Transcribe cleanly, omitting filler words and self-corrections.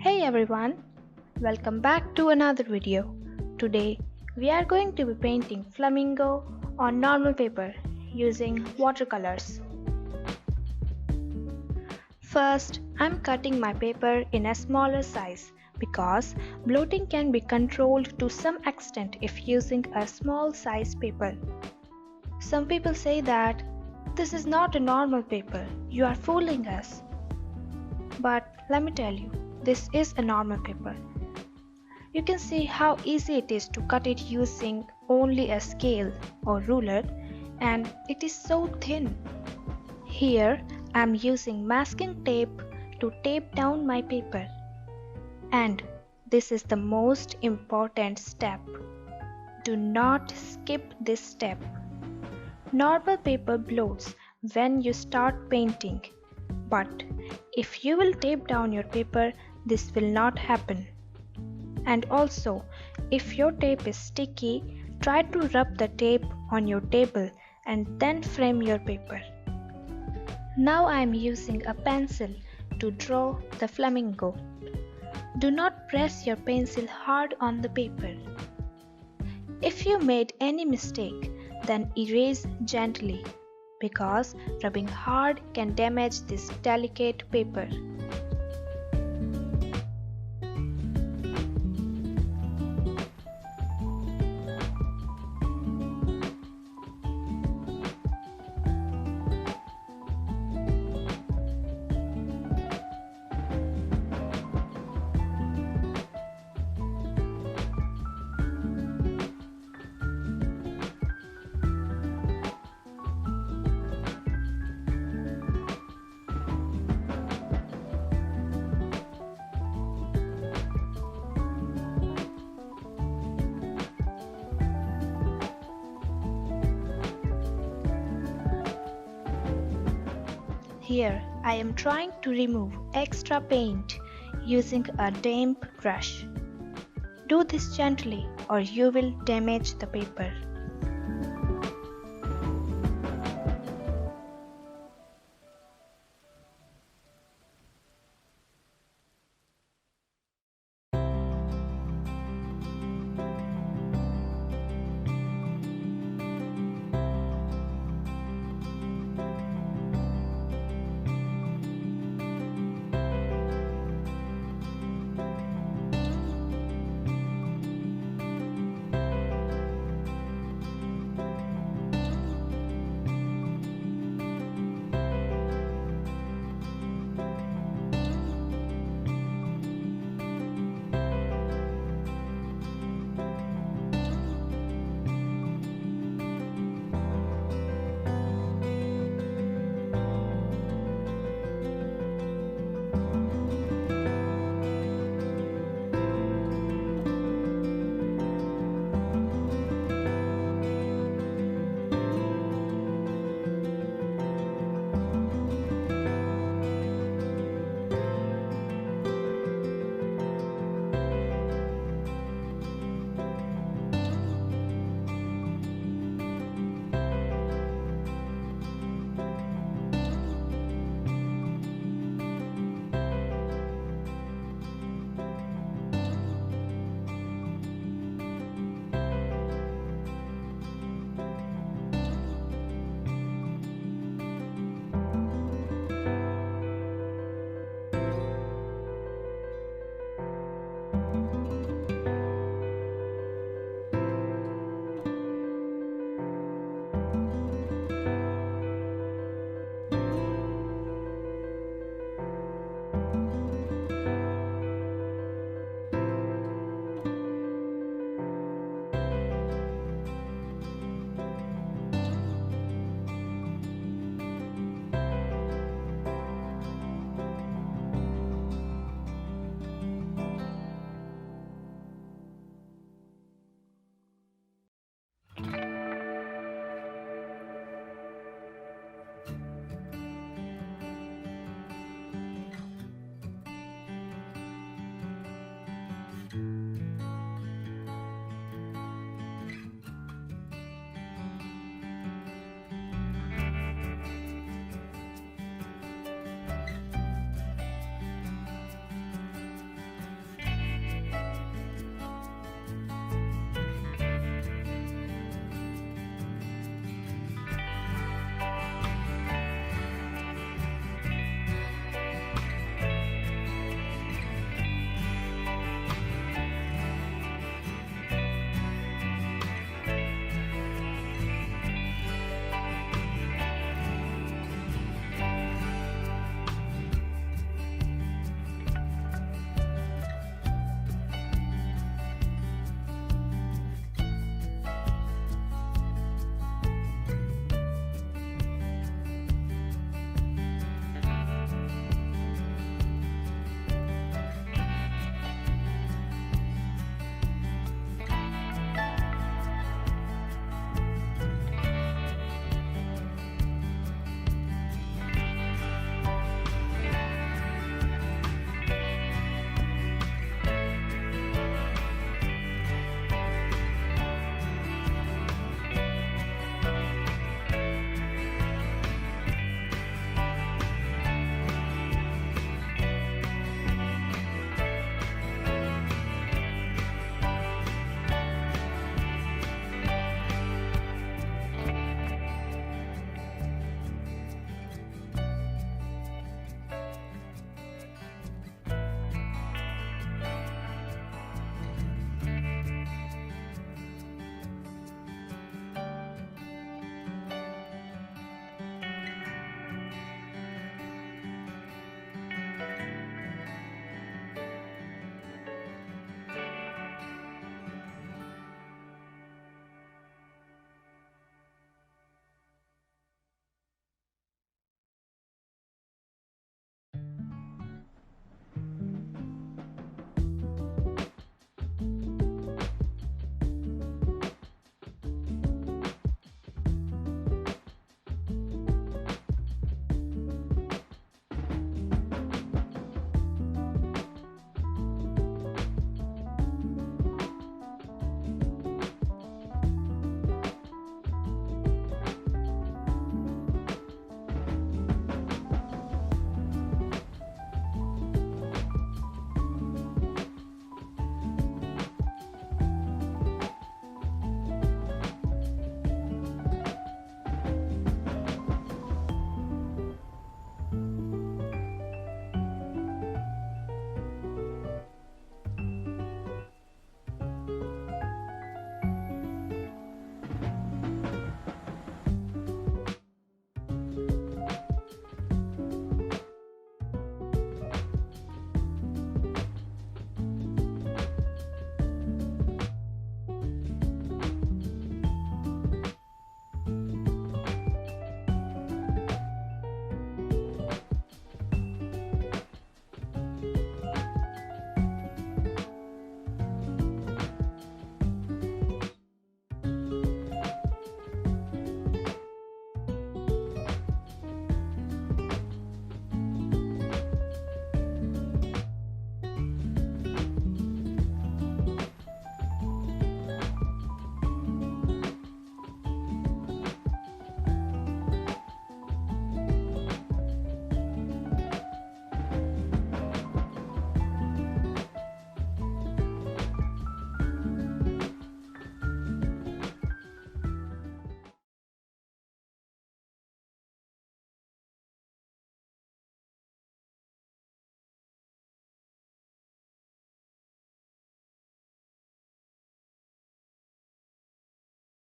Hey everyone, welcome back to another video. Today we are going to be painting flamingo on normal paper using watercolors. First, I'm cutting my paper in a smaller size because bloating can be controlled to some extent if using a small size paper. Some people say that this is not a normal paper, you are fooling us. But let me tell you, this is a normal paper. You can see how easy it is to cut it using only a scale or ruler, and it is so thin. Here I am using masking tape to tape down my paper. And this is the most important step. Do not skip this step. Normal paper bloats when you start painting, but if you will tape down your paper, this will not happen. And also, if your tape is sticky, try to rub the tape on your table and then frame your paper. Now I am using a pencil to draw the flamingo. Do not press your pencil hard on the paper. If you made any mistake, then erase gently, because rubbing hard can damage this delicate paper. Here I am trying to remove extra paint using a damp brush. Do this gently or you will damage the paper.